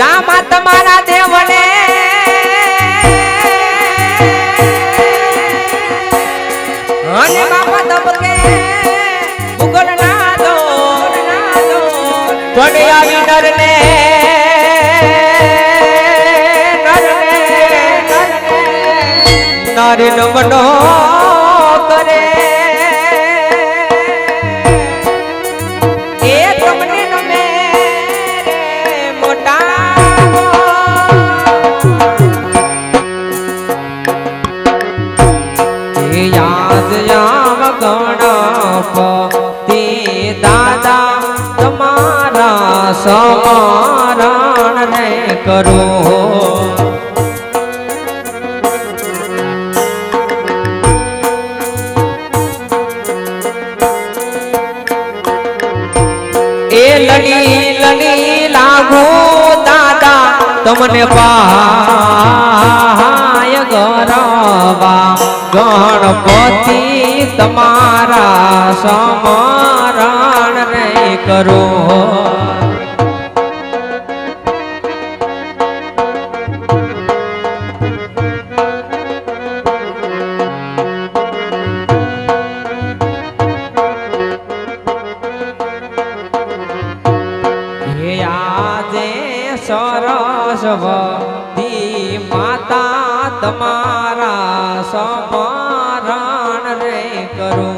જામાં તમારા દેવને અને બાપા તબકે ઉગલ ના દો પણ આવી નરને નારી નમનો કરે એ તમને નમે મોટા યાદ યામ ગણપતિ દાદા તમારા સ્મરણ ને કરો લલી લાગુ દાદા તમને પાય ગરવા ગણપતિ તમારા સ્મરણ રે કરો સરસ્વતી માતા તમારા સ્મરણ રે કરો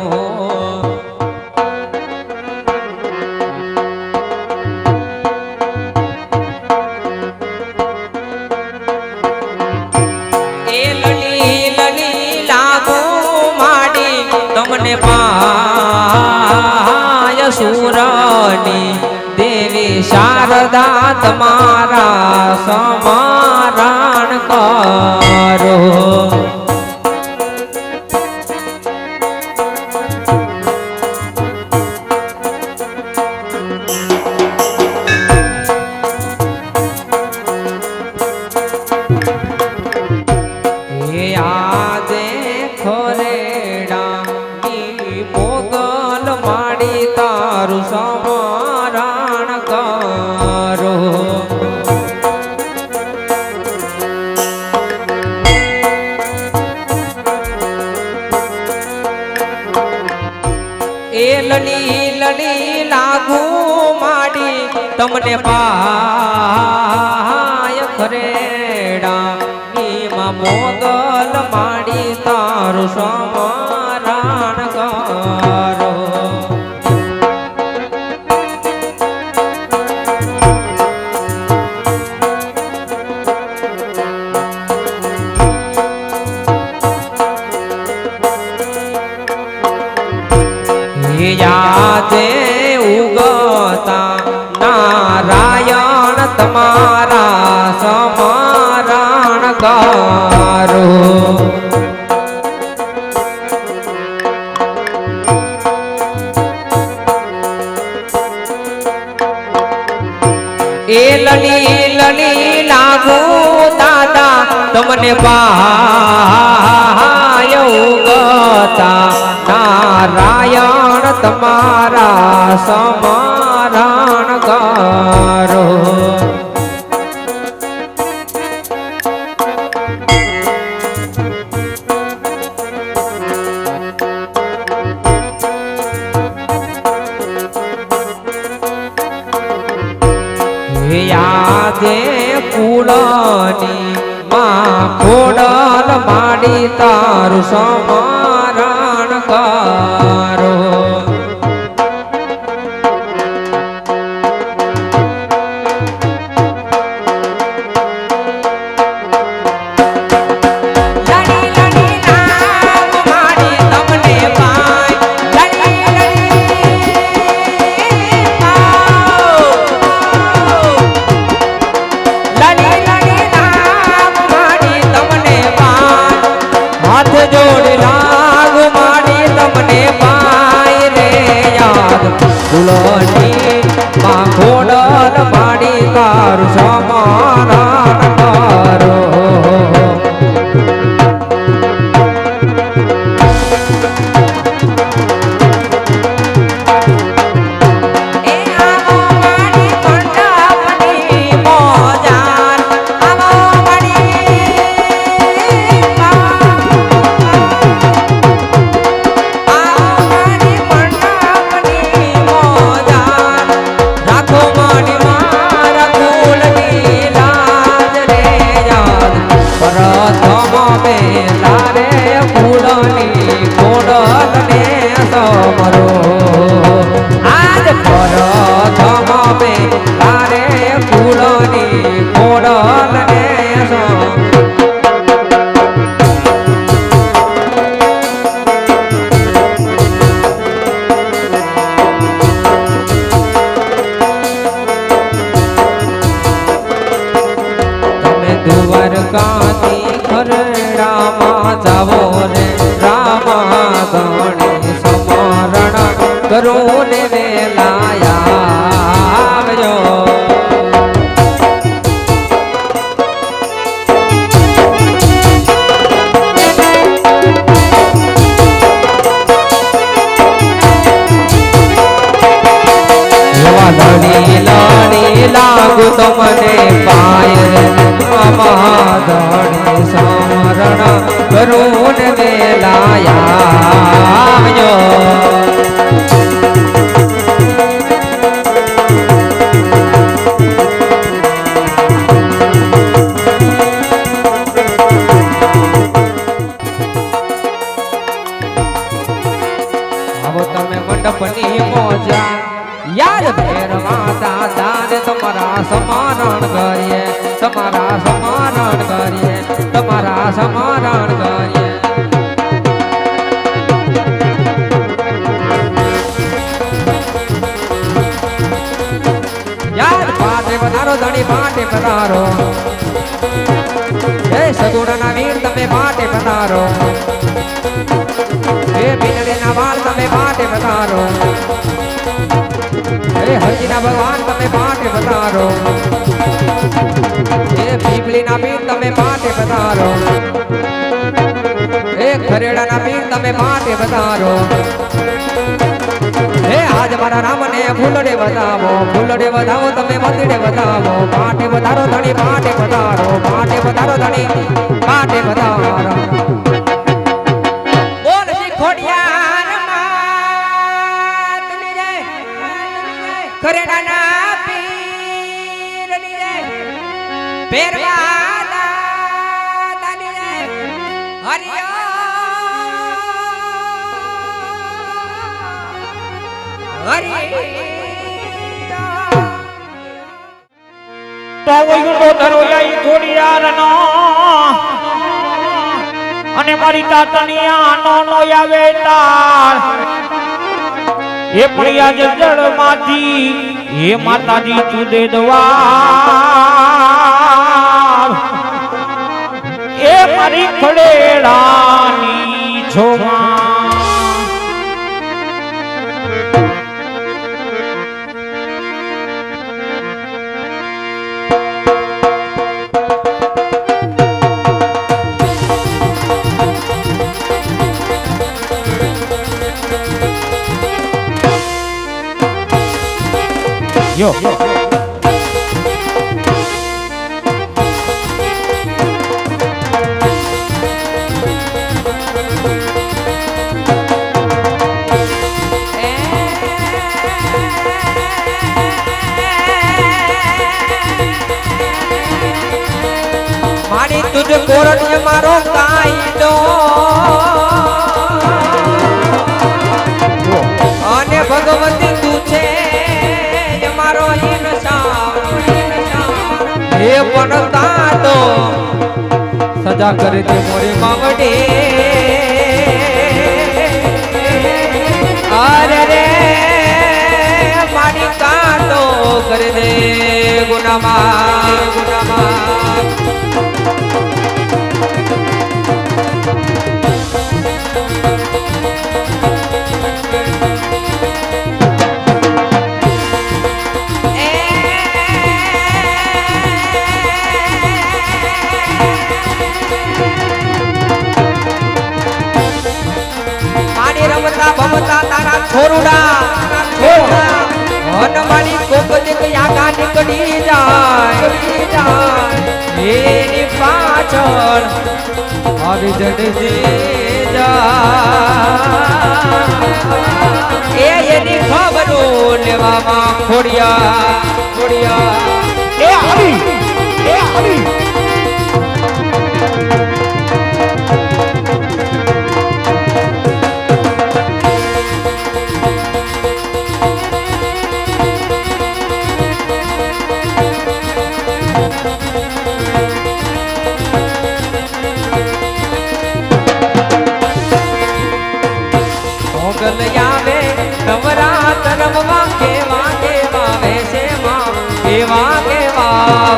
એ લલી લાગુ માડી તમને પાય સુરની દેવી શારદા તમારા સ્મરણ કરો યાદે ખોરેડા ની મોગલ માડી તારું સ્મરણ કરો એ લલી લાગુ માડી તમને પાય ખરેડા નીમાં મોગલ માડી તારું સ્મરણ કરો યાદે ઉગતા નારાયણ તમારા સ્મરણ કરો એ લલી લાગુ દાદા તમને પાય ઉગતા નારાયણ તમારા સ્મરણ કરો યાદે કુળની માં ખોડલ માડી તારું સ્મરણ કરો જોડી લાગ માડી તમને પાય રે યાદ ફૂલોની માં ખોડલ માડી તારું સ્મરણ કરો એ આવો માડી કંઠાપની મોજા ખોડલ ને સો દ્વારકાથી ખરડામાં જાવો રે રામા ગણે સમરણ કરું ને વેલાયા આવજો લડી લડી લાગુ તમને પાય મહાધણી સમરણ કરું ને વેલાયા આવો તમે મંડપની મોજા યાદ ભેરવા દાદા ને તમારા સમારણ કરીએ તમારા સમારણ કરીએ તમારા સમારણ કરીએ યાદ પાટે વધારો ધણી પાટે પધારો હે સગુણના વીર તમે પાટે પધારો હે બિનડીના વાળ તમે પાટે પધારો હે હરજીના ભગવાન તમે પાટે પધારો હે પીપળીના પીર તમે પાટે પધારો હે ખરેડાના પીર તમે પાટે પધારો હે આજ મારા રામને ફૂલડે વધાવો તમે મંદિરે વધાવો પાટે પધારો ધણી પાટે પધારો ધણી પાટે પધારો બોલજી ખોડિયાર ખરેડાના પીરની જય પેરવાના દાની જય તો વયુનો ધરોયાઈ ખોડિયારનો અને મારી તાતની આનો નો આવે તાર એ પડ્યા જળ માંથી હે માતાજી તું દે દ્વાર એ મારી ખડેડાની છોમાં Yo. મારી તુજ કોરણ્ય મારો કાયદો અને ભગવતી તું છે મારો હે પણ તાતો સજા કરે તે મોરી માવડે અરે રે મારી કાતો કરે દે ગુનામાં ભમતા તારા છોરુડા હનમાની કોપદે યાગા નીકળી જાય એની પાછળ આવી જડજે જા એની ખબરો લેવામાં ખોડિયા એ આવી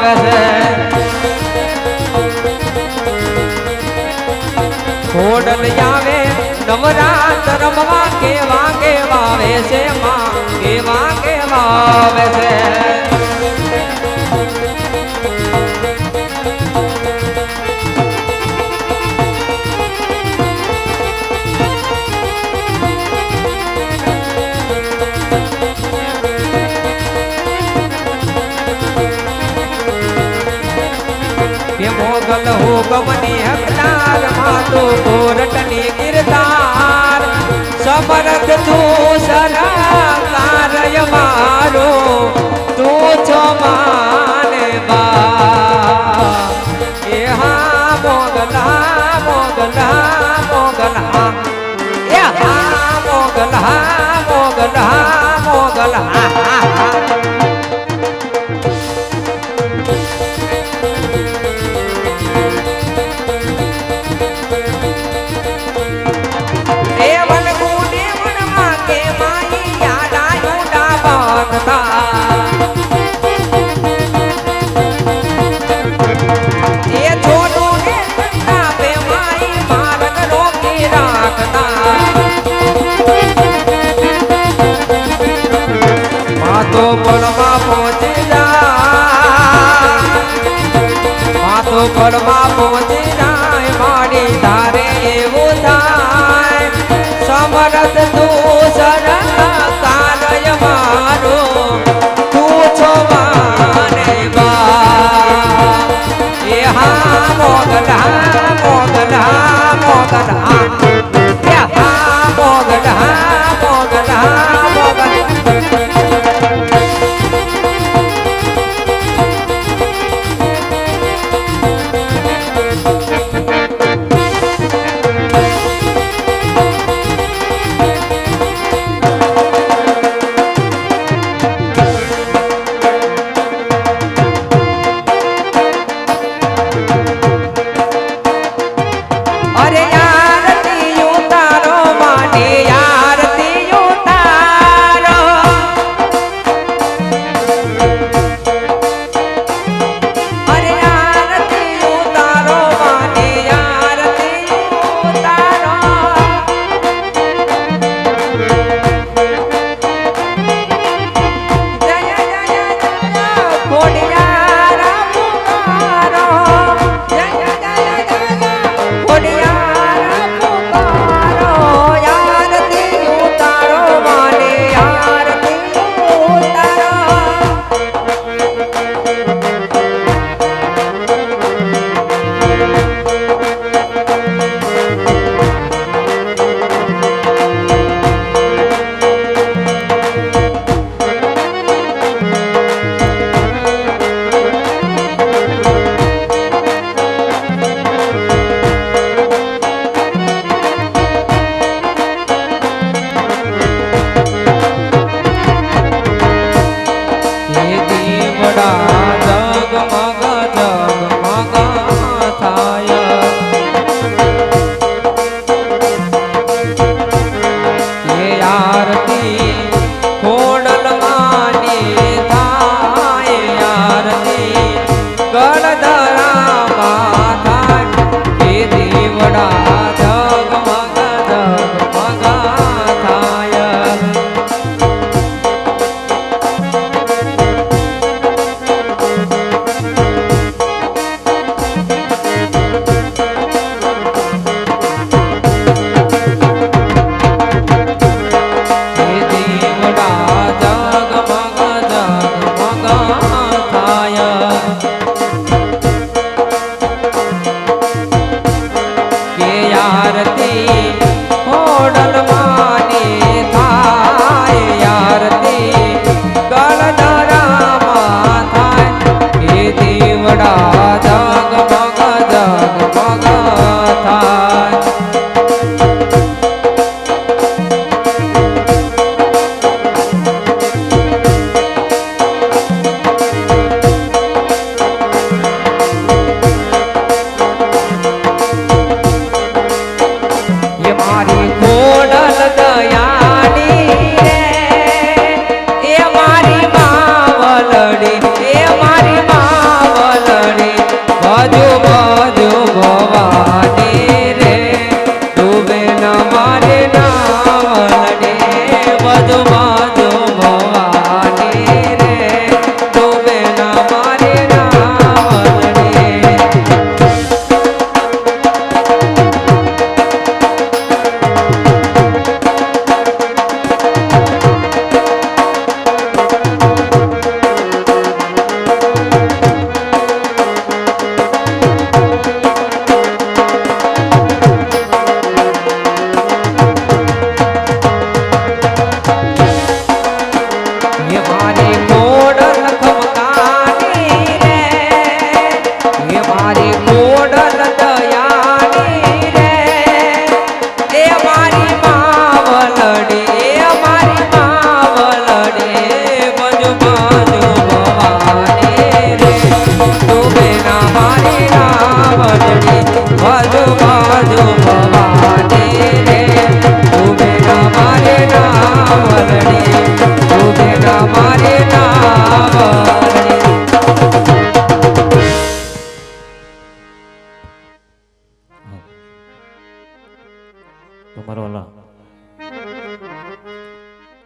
આવે છે ખોડલ આવે નવરાત્ર રમવા કેવા કેવા આવે છે માં કેવા કેવા આવે છે કે મોગલ હુકમની હકદાર માતો કોરટની કીર્તાર સમરથ તું સરકારય મારો તું છો માને બા એ હા મોગલા મોગલા મોગલા એ હા મોગલા મોગલા મોગલા તો પળમાં પહોંચી જાય મારી ધારે એવું થાય સમરથ તું સરકારય મારો તું છો માને બા એ હા મોગલા મોગલા મોગલા એ હા મોગલા મોગલા મોગલા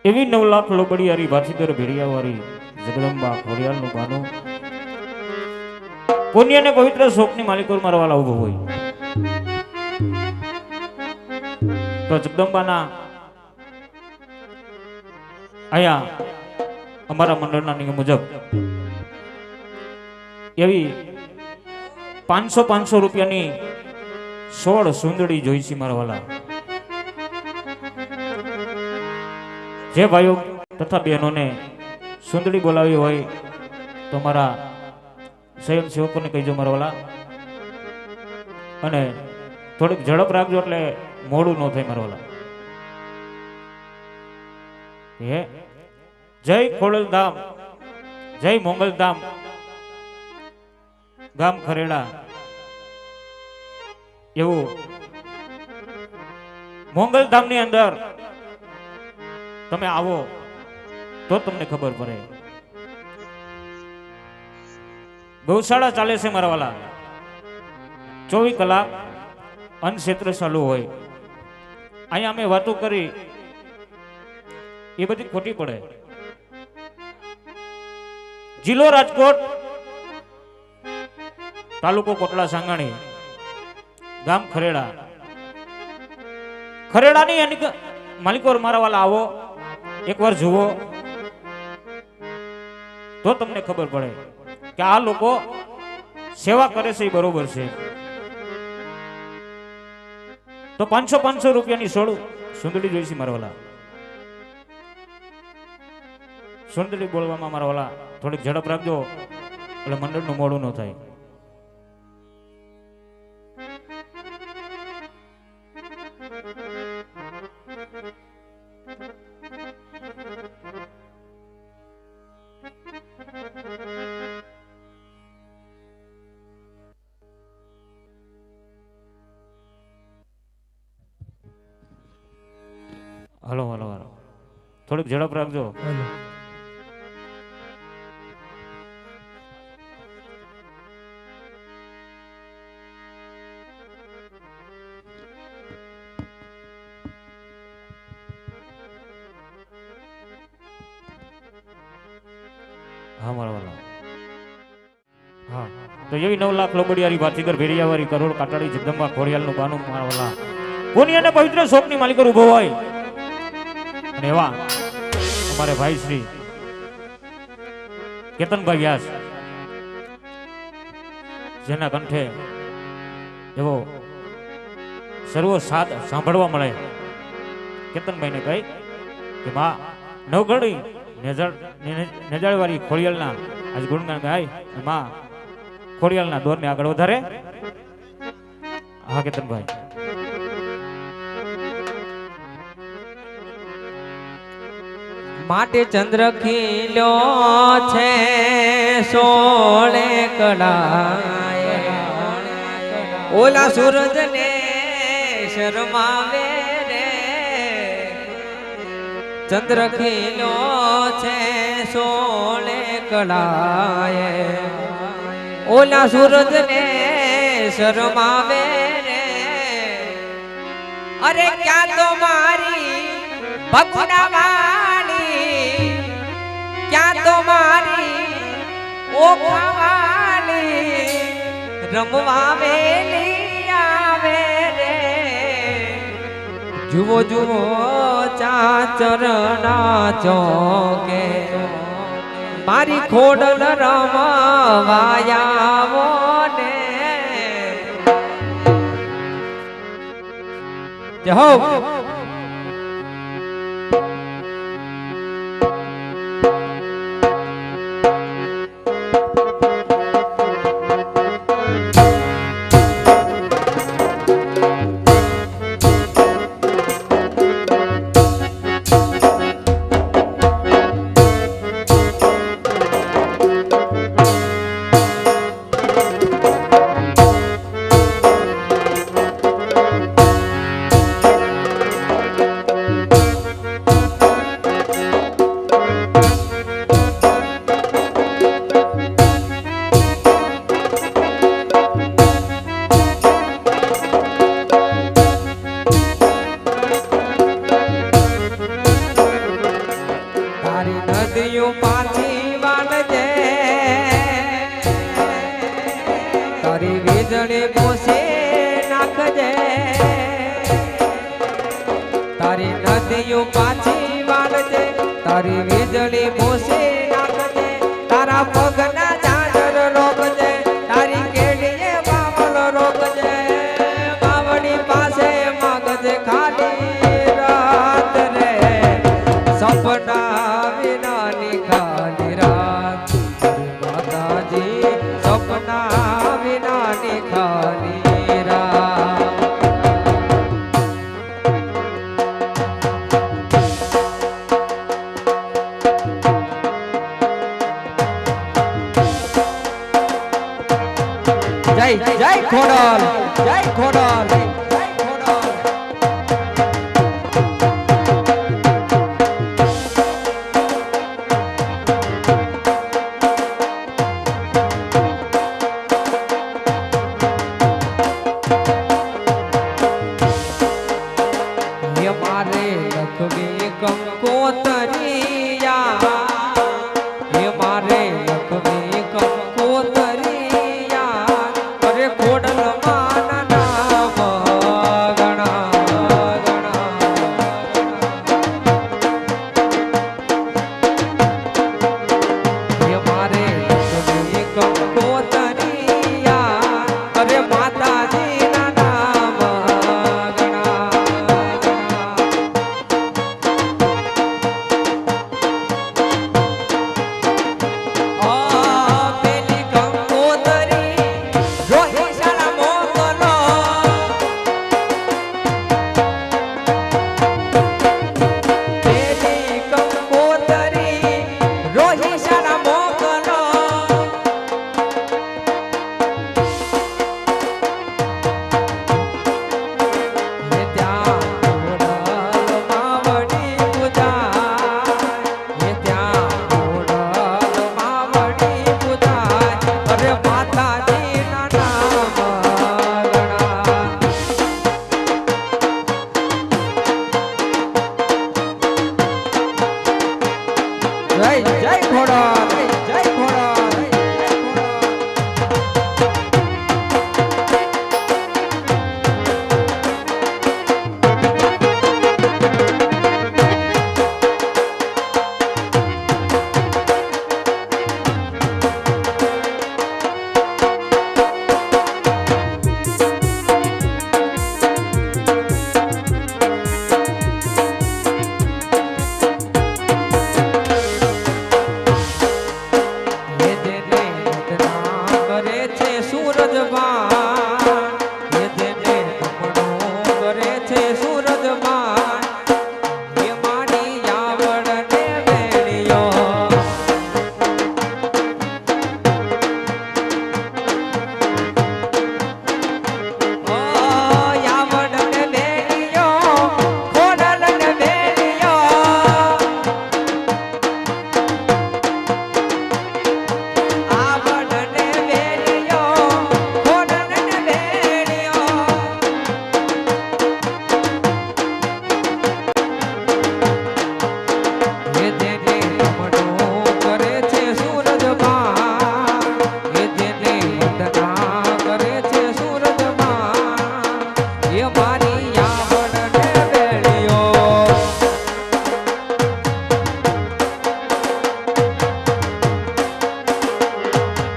એવી 9 લાખ લોબડિયારી ભાથીદર ભેડિયાવાળી જગદંબા ખોડિયાલનું બાનું પુણ્ય ને પવિત્ર શોકની માલિકોર મારવાલા ઉભો હોય તો જગદંબાના અહીંયા અમારા મંડળના નિયમ મુજબ એવી 500 રૂપિયાની 16 સુંદડી જોઈશી મારવાલા જે ભાઈઓ તથા બહેનોને સુંદડી બોલાવી હોય તો મારા સ્વયંસેવકોને કહીજો મારવાલા અને થોડીક ઝડપ રાખજો એટલે મોડું ન થાય મારવાલા હે જય ખોડલધામ જય મોંગલધામ ગામ ખરેડા એવું મોંગલધામની અંદર તમે આવો તો તમને ખબર પડે ગૌશાળા ચાલે છે મારા વાલા 24 કલાક અન્નક્ષેત્ર ચાલુ હોય અહીંયા અમે વાતો કરી એ બધી ખોટી પડે જિલ્લો રાજકોટ તાલુકો કોટડા સાંગાણી ગામ ખરેડા ખરેડાની માલિકોર મારા વાલા આવો એકવાર જુઓ તો તમને ખબર પડે કે આ લોકો સેવા કરે છે એ બરોબર છે તો 500 રૂપિયાની સુંદડી જોઈશે મારા વાલા સુંદડી બોલવામાં મારા વાલા થોડીક ઝડપ રાખજો એટલે મંડળનું મોડું ન થાય હલો હલો હલો થોડીક ઝડપ રાખજો હા મારા વાલા હા તો એવી 9 લાખ લોબડિયારી ભાથીગર ભેડિયાવાળી કરોડ કાટાળી જગદંબા ખોડિયાલનું બાનું મારા વાલા પુણ્ય અને પવિત્ર શોકની માલિકો ઉભો હોય અને એવા અમારે ભાઈ શ્રી કેતનભાઈ વ્યાસ જેના કંઠે એવો સર્વ સાદ સાંભળવા મળે કેતનભાઈને કહી કે માં નવઘડી નેજાળવાળી ખોડિયાલના આજ ગુણગાન ગાય માં ખોડિયાલના દોરને આગળ વધારે હા કેતનભાઈ માટે ચંદ્ર ખીલ્યો છે 16 કળાએ ઓલા સૂરજ ને શરમાવે રે ચંદ્ર ખીલ્યો છે 16 કળાએ ઓલા સૂરજ ને શરમાવે રે અરે ક્યાં તો મારી ભગુડા ક્યાં તો મારી ઓખાવાલી રમવા વેલી આવે રે જુઓ જુઓ ચાચરના ચોકે મારી ખોડલ રમવાયાવો ને જય હો વીજળી પોસે નાખજે તારી નદીઓ પાછી વાળજે તારી વીજળી પોસે નાખજે તારા પગના ઝાંઝર રોકજે તારી કેડીએ બામલ રોકજે બાવડી પાસે માગજે ખાલી રાત રે સપના વિનાની ખાલી રાત માતાજી સપના વિનાની ખાલી રાત જય જય ખોડલ જય ખોડલ જય ખોડલ ये मारे लखवी कंकोतरिया ये मारे लखवी कंकोतरिया अरे खोडल माना नाम गणा गणा ये मारे लखवी कंकोतरिया अरे माताजी ना नाम गणा પેલી કંકોતરી રોહી શાળા મોકલો પેલી કંકોતરી રોહી શાળા મોકલો એ ત્યાં ખોડલ માવડી પૂજાય એ ત્યાં ખોડલ માવડી પૂજાય અરે માતાજી ના નામ ગણા જય જય ખોડલ જય ખોડલ જય ખોડલ ये देने इतना करे छे सूरजमान ये देने अपनो करे छे सूरजमान ये माडी आवड़ ने वेणियो ओ आवड़ ने वेणियो खोडल ने वेणियो आवड़ ने वेणियो खोडल ने वेणियो ये देने अपनो करे छे सूरजमान ये देने वंदना करे छे सूरजमान ये मारी आवड़ ने वेणियो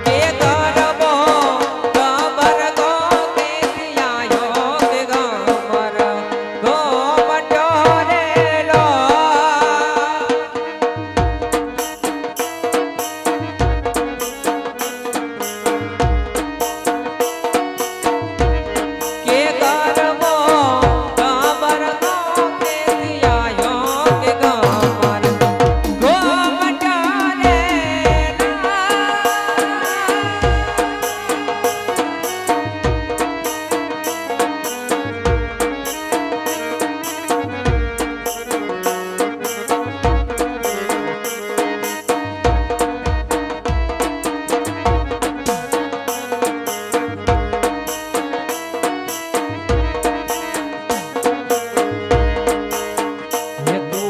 के गरबो गबर गो के दियायो के गबर गो मटोरेलो के गरबो गबर गो के दियायो के गबर गो मटोरेला ये तू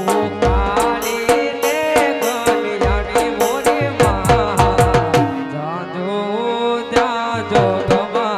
काली ले गलियानी मोरी माँ जाजो जाजो गमा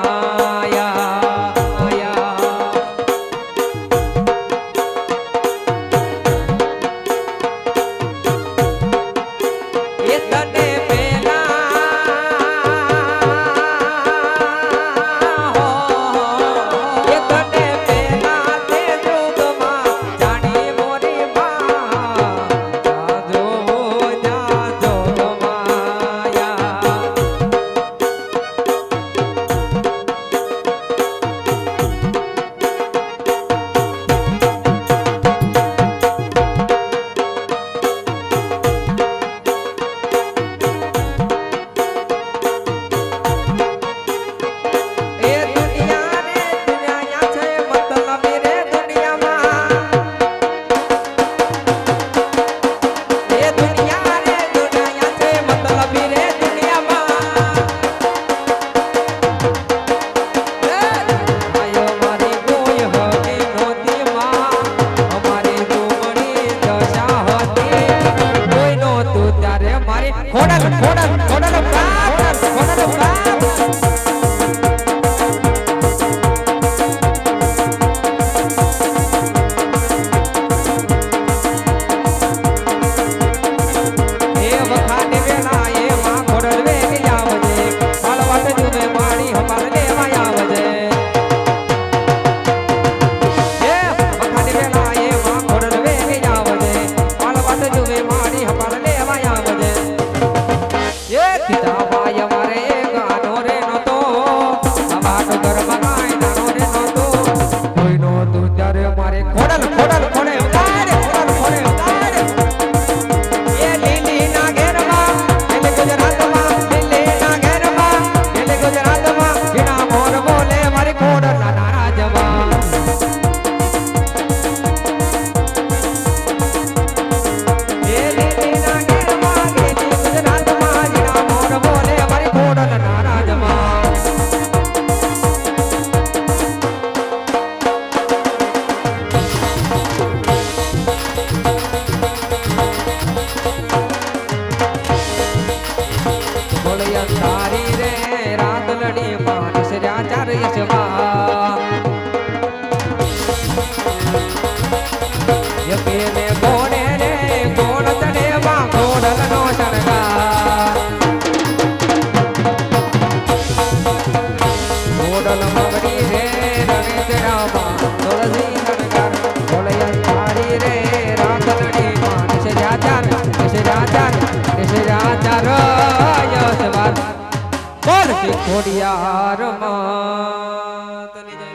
બોલ કે ખોડિયાર માતની જય.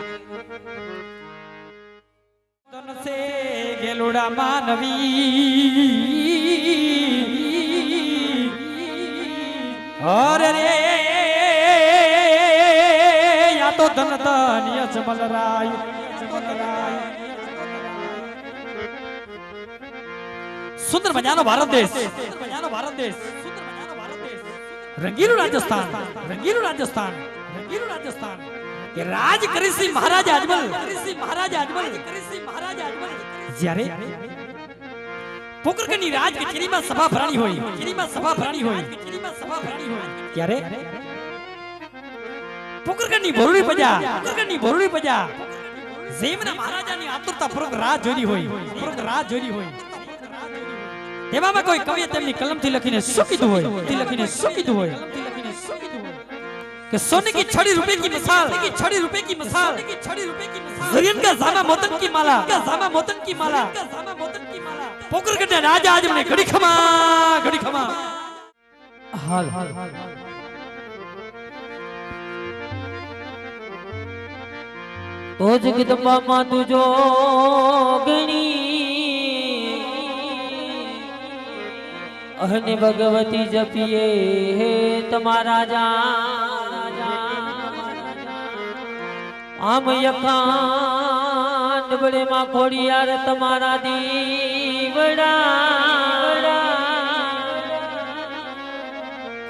તનસે ગેલુડા માનવી અરે રે યા તો ધન ધન્ય જમલરાય સુંદર મજાનો ભારત દેશ રંગીલું રાજસ્થાન કે રાજ કરીસી મહારાજ અજમલ જ્યારે પોકરકની રાજ કચેરીમાં સભા ભરાણી હોય ત્યારે પોકરકની ભોરડી પજા જેમના મહારાજાની આતુરતા પૂર્વક રાહ જોઈ હોય તેવામાં કોઈ કવિએ તેમની કલમથી લખીને શું કીધું હોય कि सोने की छड़ी रुपए की मिसाल जरियन का जामा मोतन की माला पोकर के राजा आज हमने घड़ी खमा हाल तो जगदम्बा मां तुझो गणी अहने भगवती जपिए हे तुम्हारा आम यकान बड़े मां खोड़ियार तुम्हारा दीवड़ा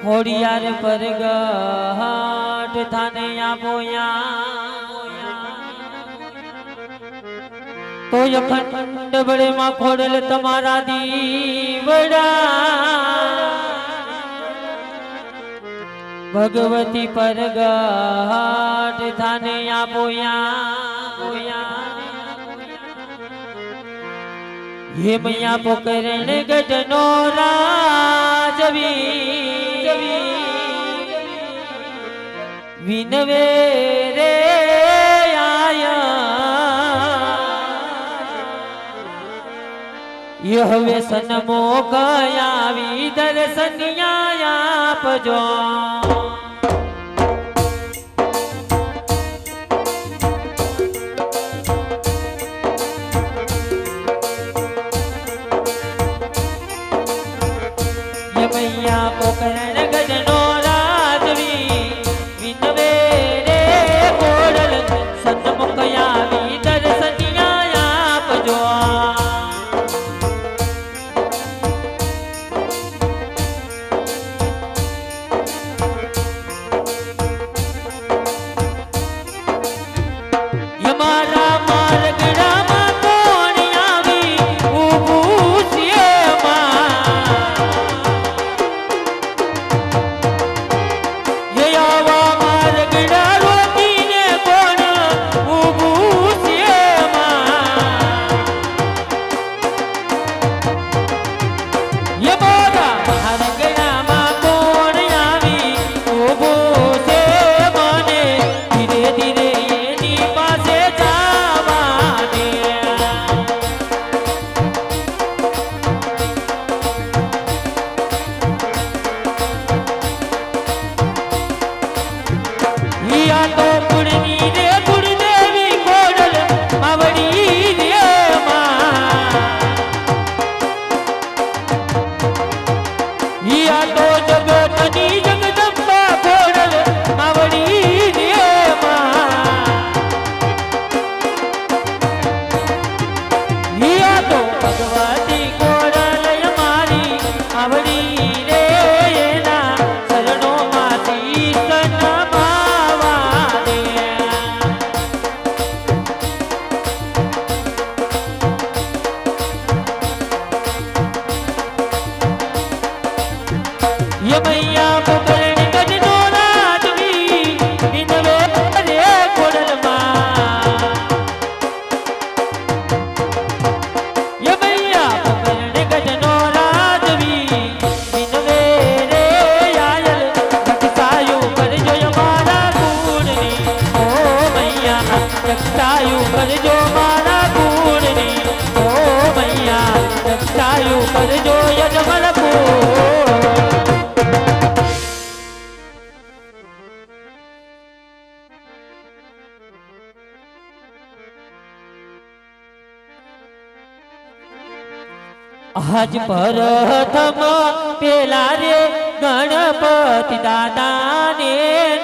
खोड़ियार पर गाट थाने या बोया तो यखंड बड़े मां खोड़ल तुम्हारा दीवड़ा भगवती पर गाट थाने या बोया ये मैया पोकरण गडनो राजवी विनवे रे आया यह व्यसन मोकया वी दर्शनिया आपजो मैया पोकरण गजनो राजवी विनवे रे कोडल सन्मुखया वी दर्शनिया आपजो यमारा मार्गड़ा मा कोण आवी उबूसिए આજ પ્રથમ પેલા રે ગણપતિ દાદાને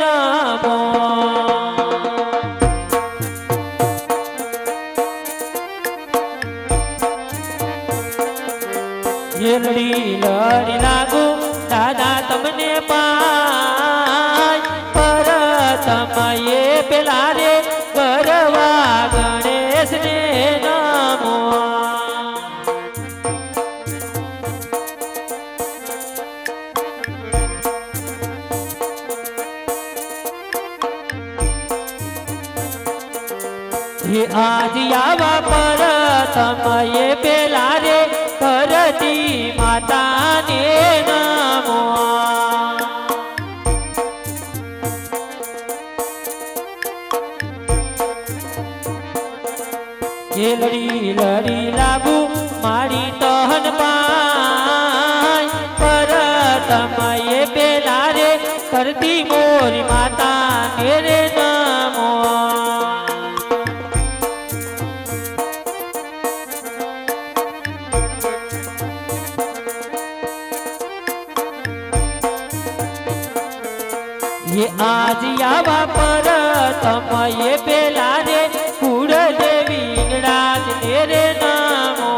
નમો લડી લડી લાગુ દાદા તમને પાય પ્રથમ એ પેલા રે ગરવા ગણેશને નમો આજ આવા પ્રથમ એ પેલા રે કરતી માતાને નમો લડી લડી લાગુ મારી તહન પાય પ્રથમ એ પેલા રે કરતી મોરી માતાને રે નમો આજ આવા પ્રથમ એ પેલા રે કુળ દેવી રાજ રે નમો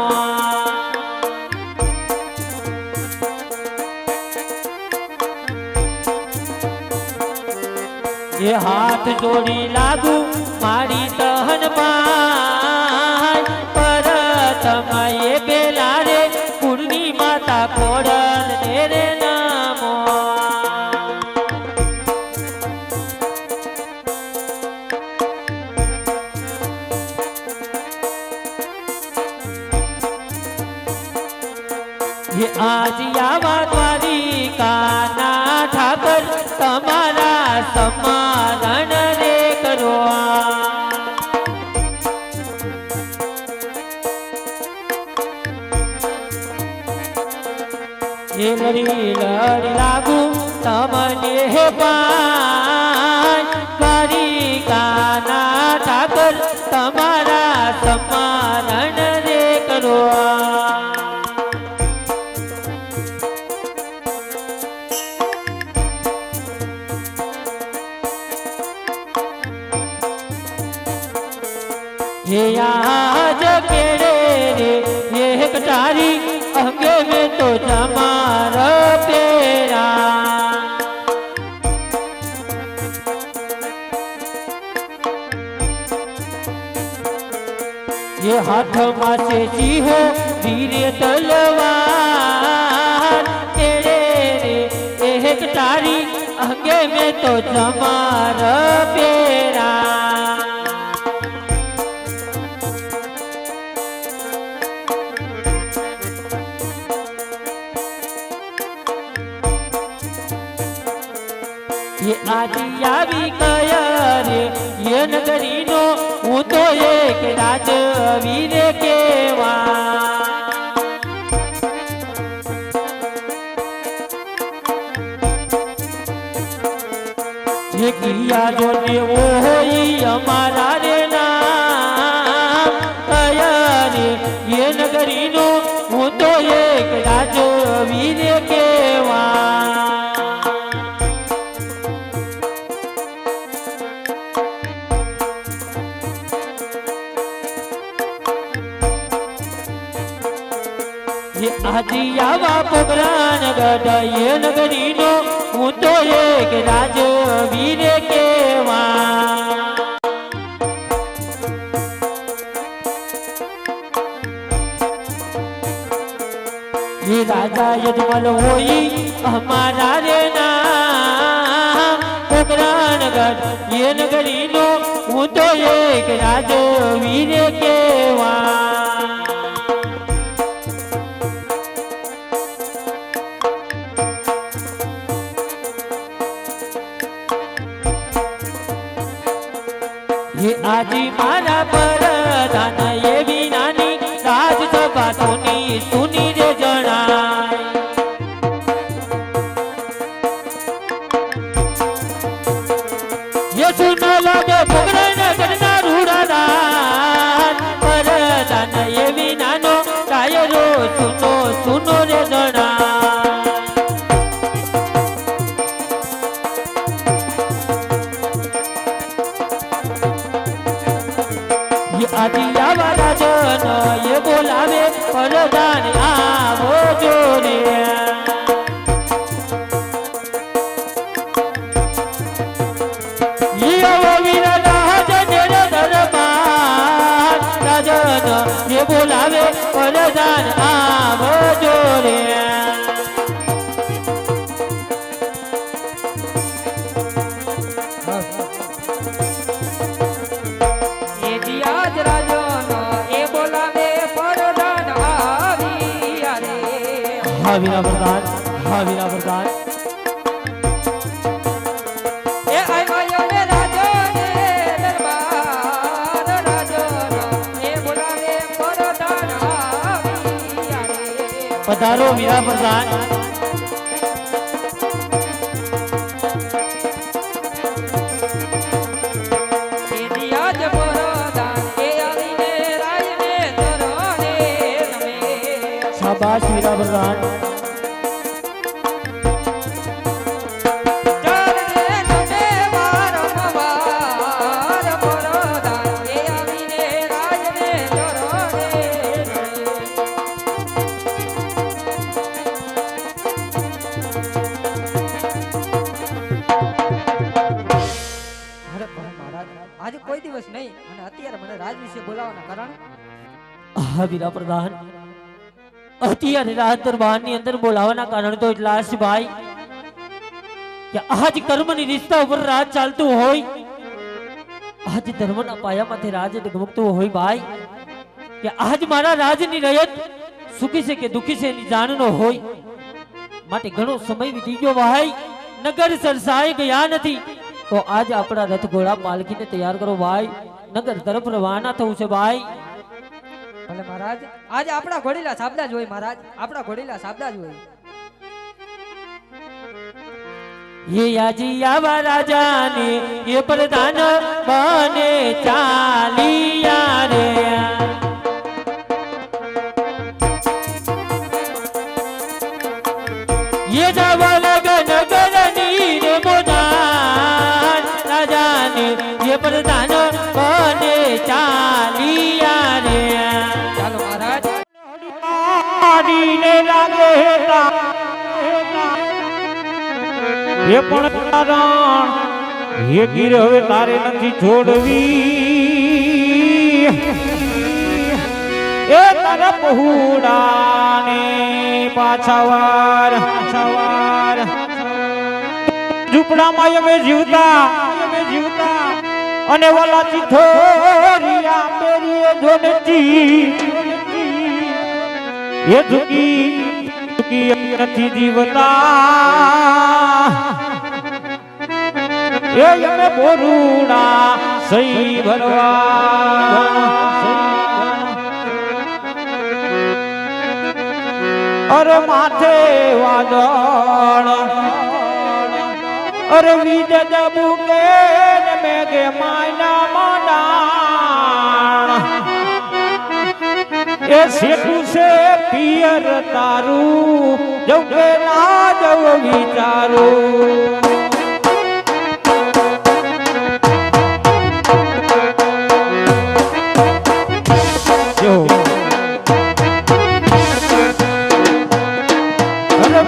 એ હાથ જોડી લાગુ મારી તહન પાય પ્રથમ એ પેલા રે કુળની માતા ખોડલ રે નમો આજ આવા દ્વારિકાના ઠાકર તમારા સમારણ રે કરો લડી લડી લાગુ તમને પાય દ્વારિકાના ઠાકર તમારા સમારણ રે કરો आज केड़े रे ये कटारी अंगे में तो जमार पेरा ये हाथ मासे चीहो धीरे तलवार केड़े रे ये कटारी अंगे में तो जमार पेरा આજી આવી કયા રે એ નગરીનો હું તો એક રાજ વીરે કેવા ये किया जो ने वो होई हमारा रे नाम कया रे ये नगरी नो હું તો એક રાજો વીરે કેવા આજી આવા પોગરાન ગઢ નગરી નો હું તો એક રાજ વીરે કેવા ये राजा यजमल होई हमारा रे नाम पोगरान गढ़ ये नगरी नो હું તો એક રાજ વીરે કેવા આજી મારા પરધાન એવી નાની રાજસભા સુની સુની રે જણાય ये सुनो लागे पोगरान गढ़ना रूड़ा परधान एवी नानो कायरो सुनो યાદી આવા રાજન એ બોલાવે પરદાન આવો જોરે ये बोलावे परदान आवो जोरे એ દિયાજ રાજન એ બોલાવે પરદાન આવ્યા રે હા વીરા વરદાન હા વીરા વરદાન એ આવ્યો ને રાજન દરબાર રાજન એ બોલાવે પરદાન આવ્યા રે પધારો વીરા વરદાન એ દિયાજ પરદાન એ આવીને રાજને તરણે નમે શાબાશ વીરા વરદાન આજે કોઈ દિવસ નહીં અને અત્યારે મને રાજ વિશે બોલાવવાના કારણ હા વીરા પ્રધાન અત્યારે રાજ દરબારની અંદર બોલાવાના કારણ તો એટલા છે ભાઈ કે આજ કર્મની રિશ્તા ઉપર રાજ ચાલતું હોય આજ ધર્મના પાયામાંથી રાજ ડગમગતું હોય ભાઈ કે આજ મારા રાજની રયત સુખી છે કે દુખી છે એની જાણનો હોય માટે ઘણો સમય વીતી ગયો ભાઈ નગર સરસાઈ ગયા નથી તો આજ આપણા રથ ઘોડા પાલખીને તૈયાર કરો ભાઈ નગર તરફ રવાના થવું છે ભાઈ ભલે મહારાજ આજે આપણા ઘોડીલા સાબદા જ હોય મહારાજ આપણા ઘોડીલા સાબદા જ હોય ये याजी आवा राजाने ये प्रधान बने चालिया रे ये जावा लगन गरनी रे मोदान राजाने ये प्रधान बने चालिया रे ચાલો મહારાજ આડીને લાગે એ પણ કારણ એ ગીર હવે તારે નથી છોડવી એ તારા પહોળાને પાછાવાર ઝૂંપડામાં અમે જીવતા અને વલાથી થોરિયા પેરીએ જોનતી એ ઝૂકી નથી જીવતા એ અમે બોરુડા સહી ભરવા અરે માથે વાદળ અરે વીજ દબુકે મેઘે માયના માડાણ એ શેઠું છે પિયર તારું જવ કે ના જવ વિચારું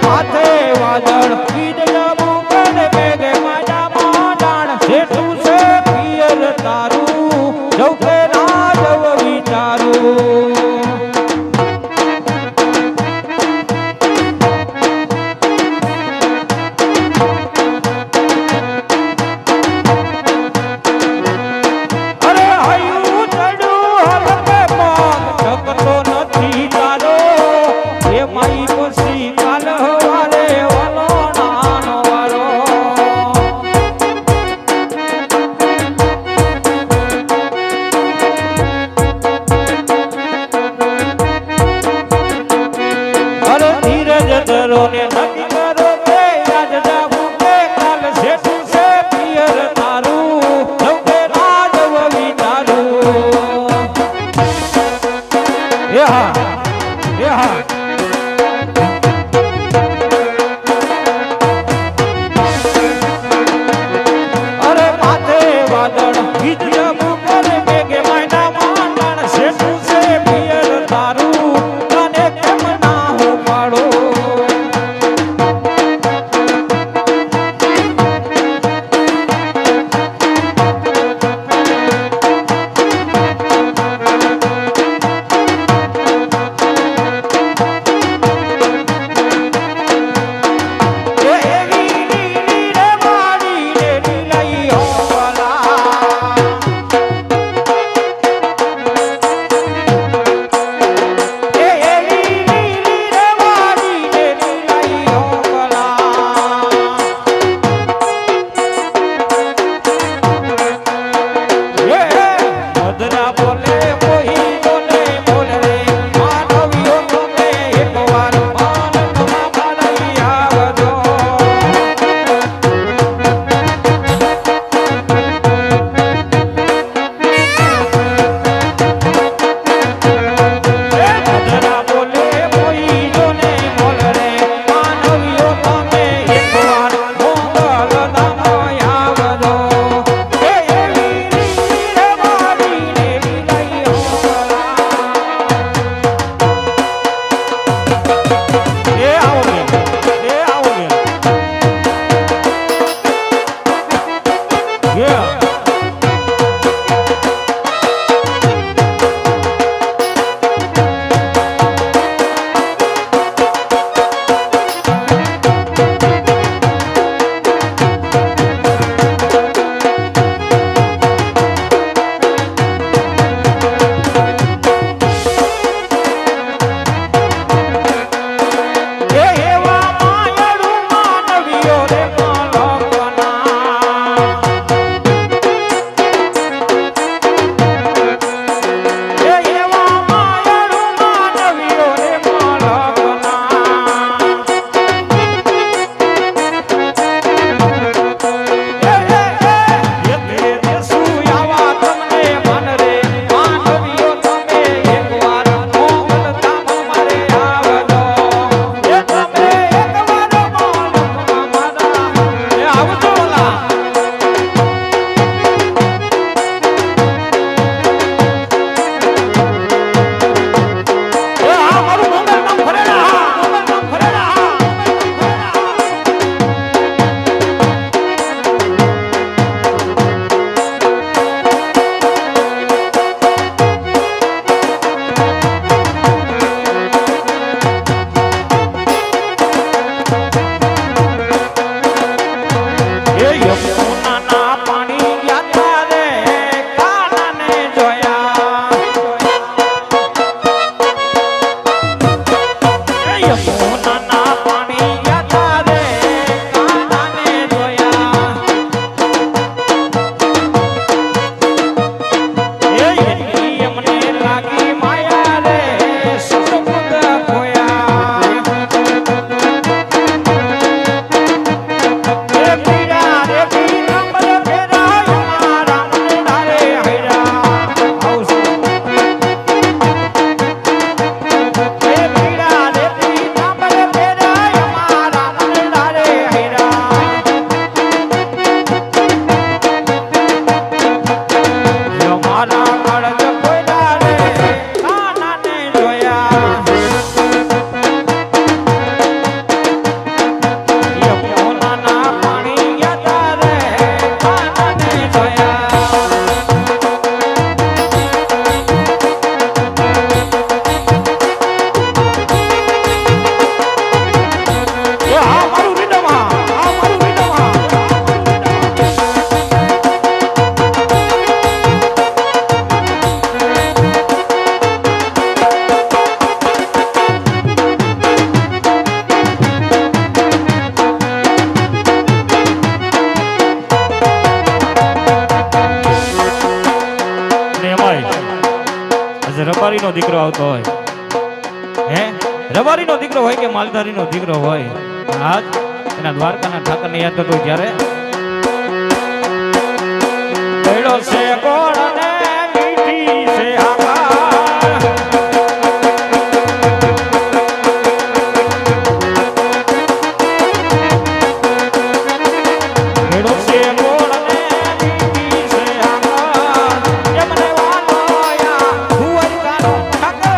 માથે વાદળ મેઘે માડા માડાણ શેઠું છે પિયર તારું જવ કે ના જવ વિચારું Yeah. રબારી નો દીકરો આવતો હોય, હે રબારી નો દીકરો હોય કે માલધારી નો દીકરો હોય, આજ એના દ્વારકાના ઠાકર ને યાદ કરતો જ્યારે પેડો છે ગોળ ને મીઠી છે આકાર, પેડો છે ગોળ ને મીઠી છે આકાર, એમને વાલો યા ભુવરકાનો ઠાકર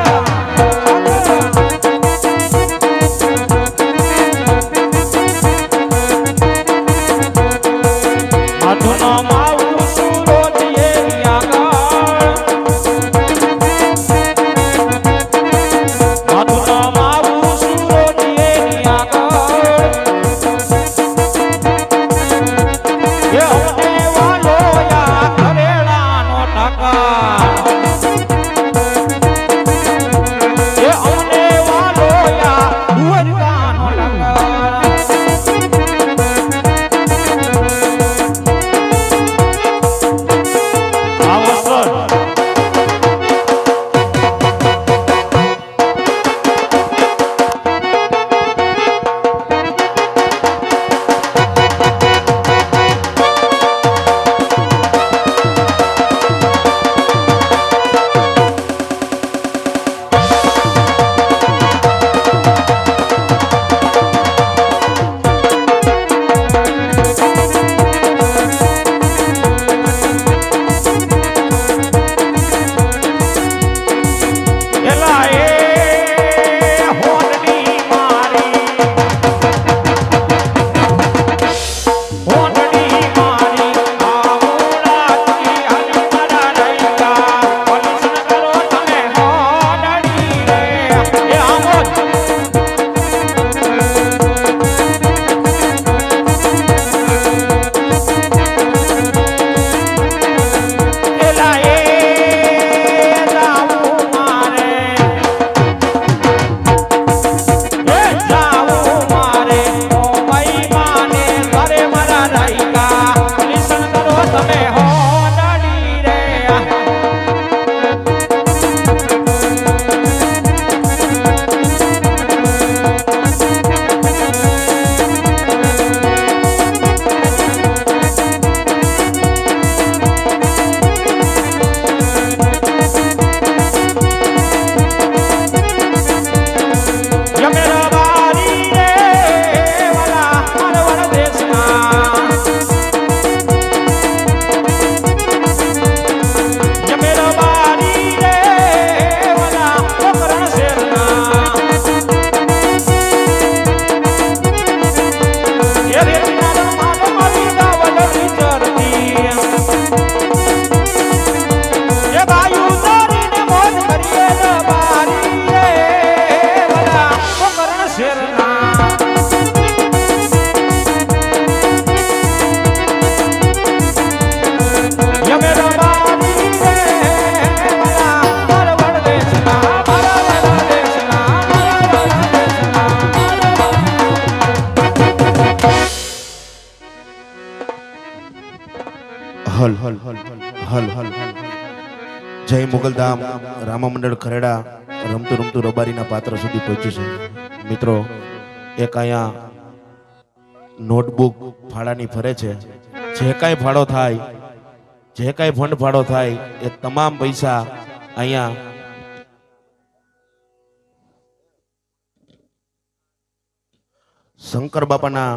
હલ હલ હલ હલ જય મુગલધામ રામા મંડળ ખરેડા રમતું રમતું રબારીના પાત્ર સુધી પહોંચ્યું છે મિત્રો. એક અહીંયા નોટબુક ફાળાની ફરે છે. જે કાંઈ ફાળો થાય, જે કાંઈ ફંડ ફાળો થાય એ તમામ પૈસા અહીંયા શંકર બાપાના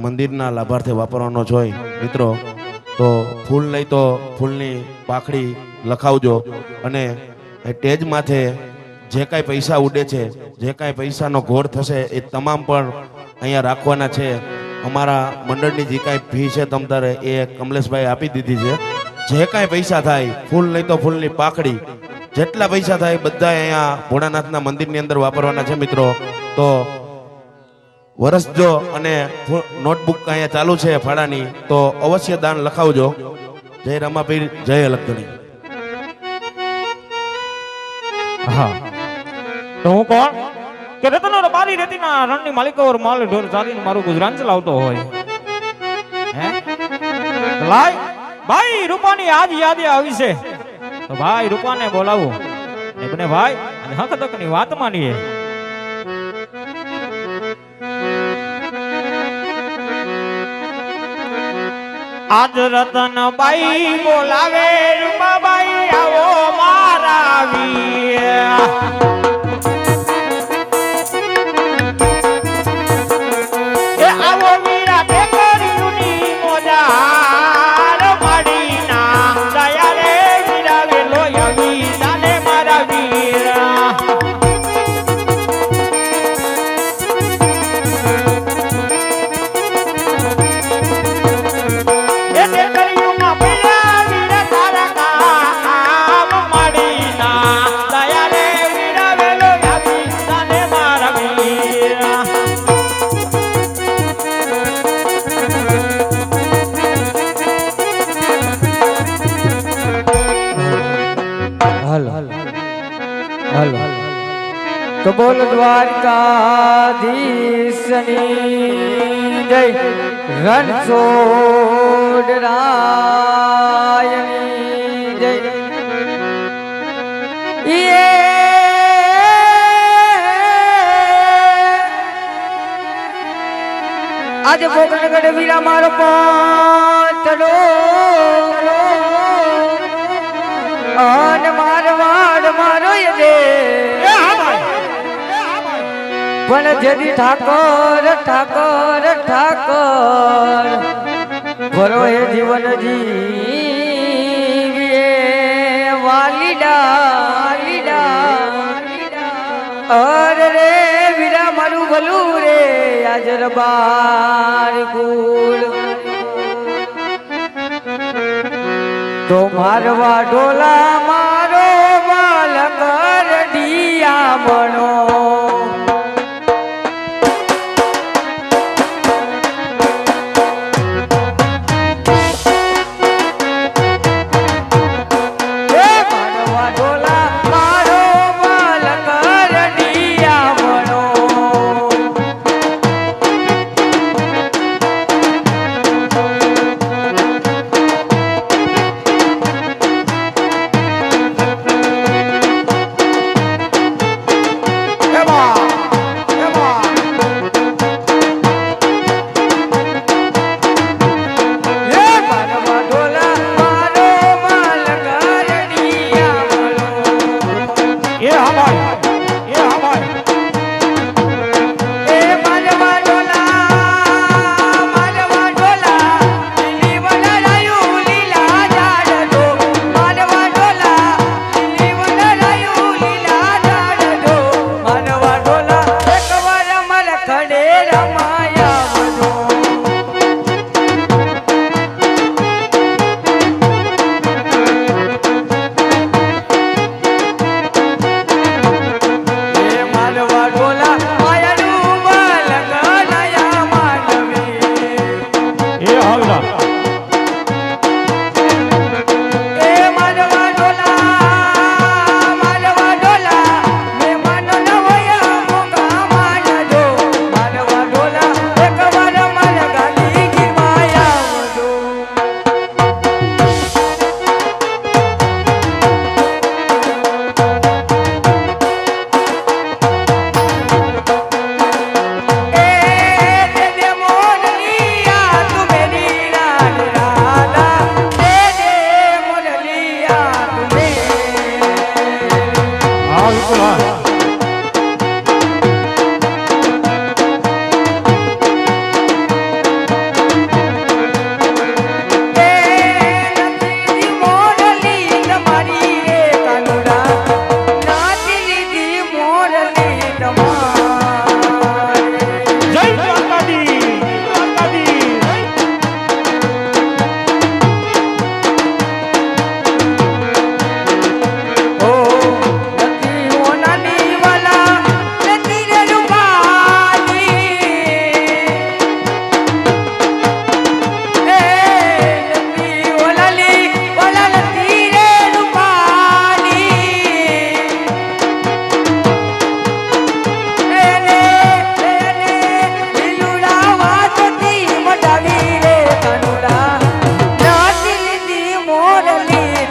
મંદિરના લાભાર્થે વાપરવાનો જ હોય મિત્રો. તો ફૂલ નહીં તો ફૂલની પાખડી લખાવજો અને સ્ટેજ માથે જે કાંઈ પૈસા ઉડે છે, જે કાંઈ પૈસાનો ઘોળ થશે એ તમામ પણ અહીંયા રાખવાના છે. અમારા મંડળની જે કાંઈ ફી છે તમતારે એ કમલેશભાઈ આપી દીધી છે. જે કાંઈ પૈસા થાય, ફૂલ નહીં તો ફૂલની પાખડી, જેટલા પૈસા થાય બધા અહીંયા ભોળાનાથના મંદિરની અંદર વાપરવાના છે મિત્રો. તો વરસજો અને નોટબુક અહીંયા ચાલુ છે ફાળાની, તો અવશ્ય દાન લખાવજો. જય રમાપીર, જય અલગધણી. હા તો હું કોણ કે રતનો રબારી રેતીના રણની માલિકો ઓર માલ ઢોર ચાલીને મારું ગુજરાન ચલાવતો હોય હે લાય ભાઈ રૂપાની આજ યાદ આવી છે તો ભાઈ રૂપાને બોલાવું ને બને ભાઈ અને હક તકની વાત માનીએ. આજ રતનબાઈ બોલાવે રૂપાબાઈ આવો મારા વીર. એ આવો વીરા ટેકરીયુની મોજાર માડીના દયા રે વીરા વેલો આવી જાને મારા વીર. તો બોલ દ્વારકાધીશની જય, રણછોડ રાયની જય. આજે ભોગનગર વીરા મારો પાંચડો અને મારવાડ મારો દે પણ જદી ઠાકોર ઠાકોર ઠાકોર ભરો હે જીવન જીવીએ વાલીડા અરે રે વીરા મારું ભલું રે આજર બાર કુળ તો મારવા ઢોલા મારો બાલક રડિયા બનો.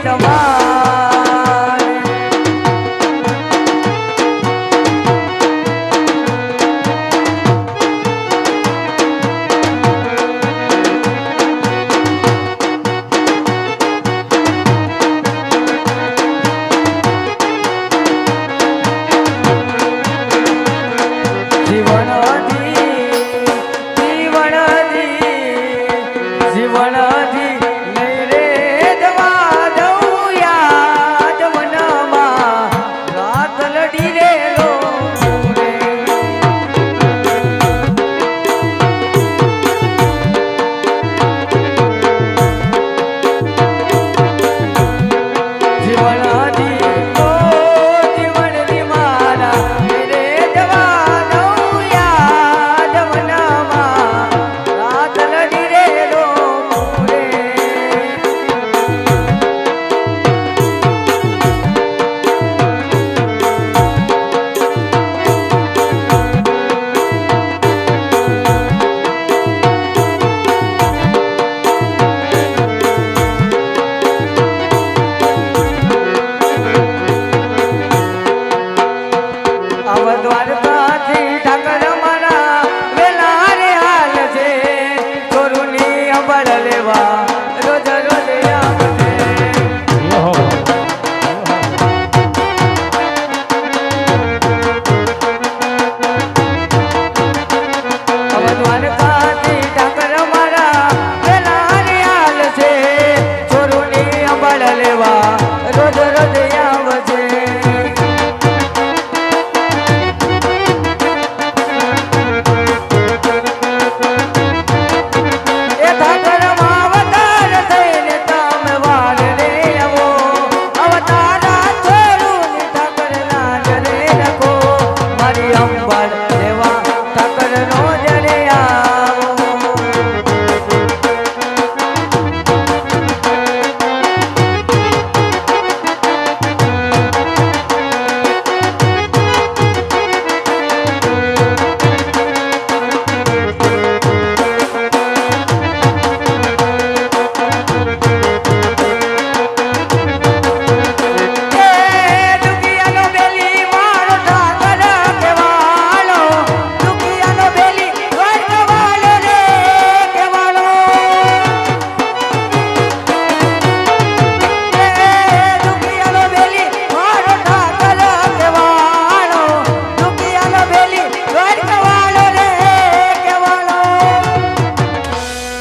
તમારે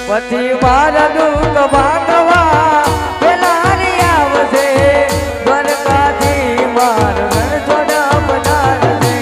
પછી મારા દુઃખ ભાગવા પેલાની આવશે દ્વારકાથી માર થોડા પધારશે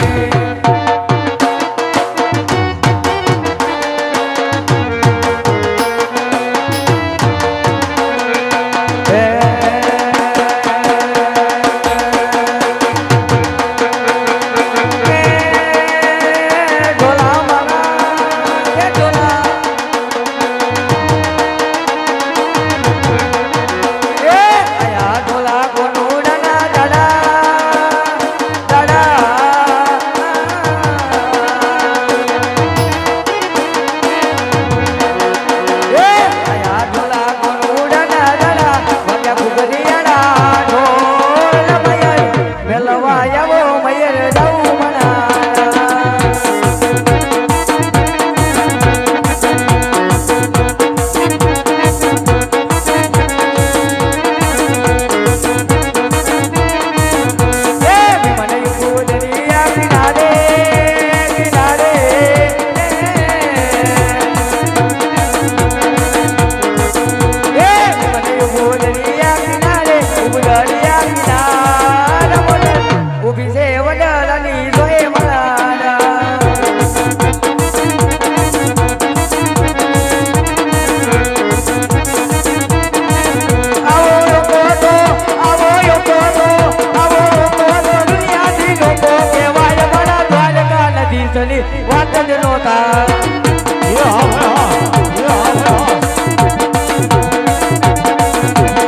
વાત જ નહોતા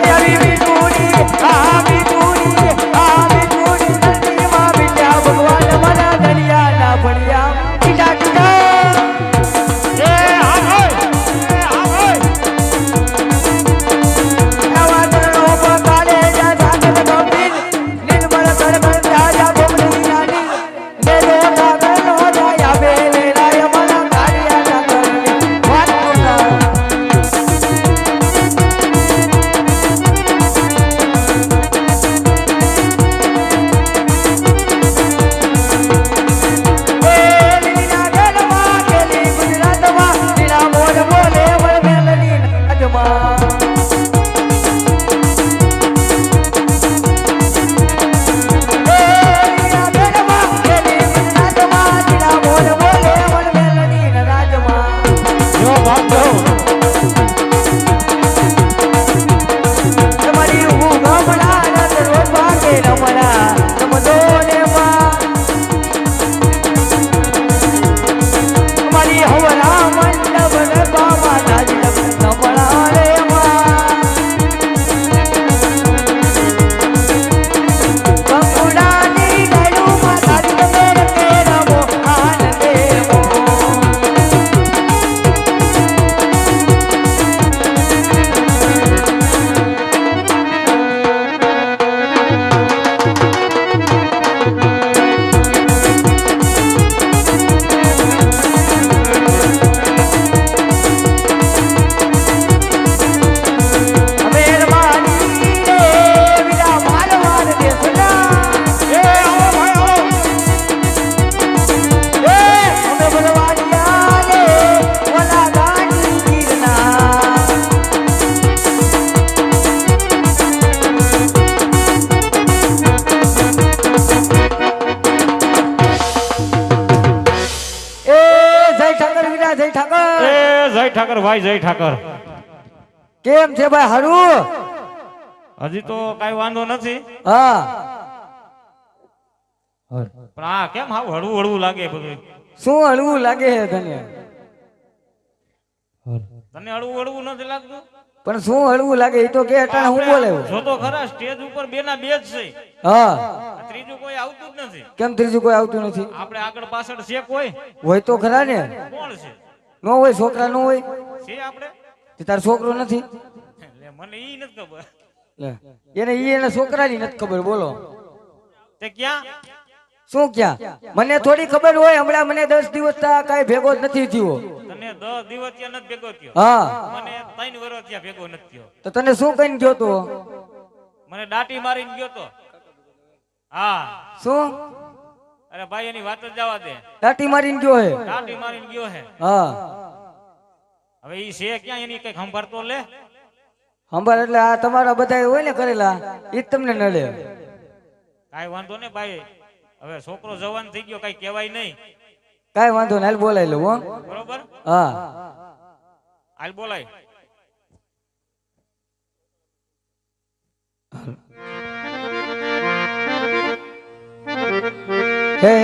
આવી વીજળી આવી ઠાકર ભાઈ જય ઠાકર. કેમ છે ભાઈ હારું? હજી તો કાઈ વાંધો નથી, હા પણ આ કેમ હાવ હળવું હળવું લાગે બધું? શું હળવું લાગે છે તને? તને હળવું હળવું નથી લાગતું? પણ શું હળવું લાગે એ તો કે અટાણે હું બોલે? જો તો ખરા સ્ટેજ ઉપર બે ના બે જ છે, હા આ ત્રીજું કોઈ આવતું જ નથી. કેમ ત્રીજું કોઈ આવતું નથી? આપણે આગળ પાછળ છે કોઈ? હોય તો ખરા ને. કોણ છે? નો હોય છોકરા નો હોય? છે આપણે? તે તાર છોકરો નથી? લે મને ઈ નથી ખબર. લે એને ઈ એના છોકરાની નથી ખબર. બોલો તે ક્યાં? શું ક્યાં? મને થોડી ખબર હોય. હમણાં મને 10 દિવસ કાંઈ ભેગો જ નથી થયો. તને 10 દિવસ ત્યાં નથી ભેગો થયો? હા મને 3 વર્ષ ત્યાં ભેગો નથી થયો. તો તને શું કહીને ગયો તો? મને દાટી મારીને ગયો તો. હા શું અરે ભાઈ એની વાત જ જવા દે. દાટી મારીને ગયો હે? દાટી મારીને ગયો હે. હા હવે ઈ છે ક્યાં? એની કઈ ખંભાર તો લે. સંભાળ એટલે આ તમારા બધા હોય ને કરેલા એ જ તમને નડે. કાઈ વાંધો ને ભાઈ, હવે છોકરો જવાન થઈ ગયો, કઈ કહેવાય નહીં. કાંઈ વાંધો નહીં, હાલ બોલાઈ લઉં. હો બરોબર, હા હાલ બોલાય. હે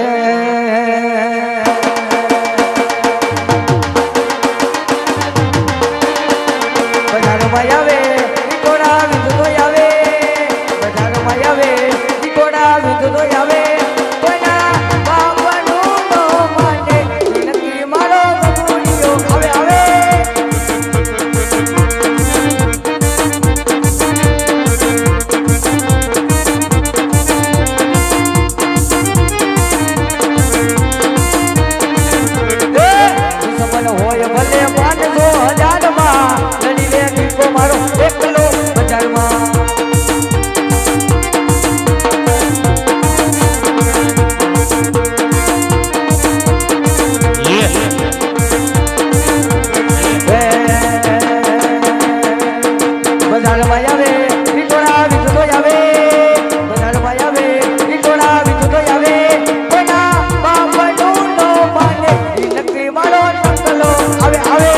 બજારમાં આવે ઈકોડા વિંધો આવે, બજારમાં આવે ઈકોડા વિંધો આવે. કોઈના બાપનું નો માને નક્કી મારો ગમુલિયો આવે આવે. હોય ભલે 500,000 માં લડી લે દીકો મારો એકલો બજારમાં. બજારમાં આવે ઈકોડા વિંધો આવે, બજારમાં આવે ઈકોડા વિંધો આવે. કોઈના બાપનું નો માને નક્કી મારો આવે આવે.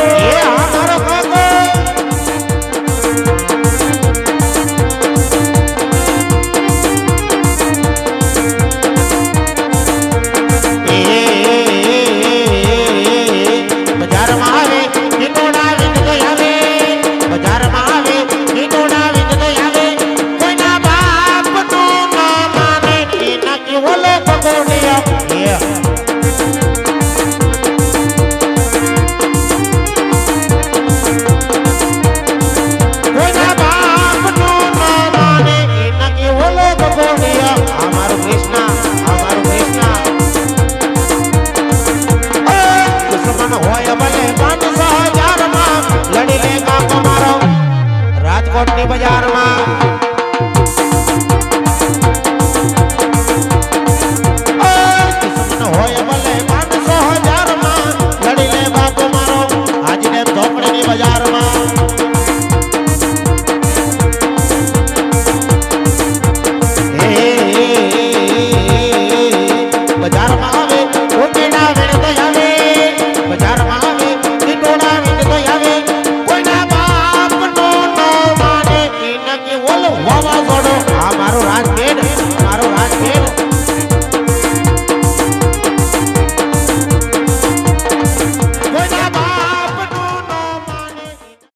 રાજકોટની બજારમાં હોય ભલે 500,000 માં લડી લે બાપો મારો હાજીને ઝોપડીની બજારમાં. બજારમાં આવે ઓકેડા વેણતો આવે, બજારમાં આવે ઈટોડા વેણતો આવે. કોઈના બાપનો ન માને ઈ નકી ઓલો વાવાઝોડો આ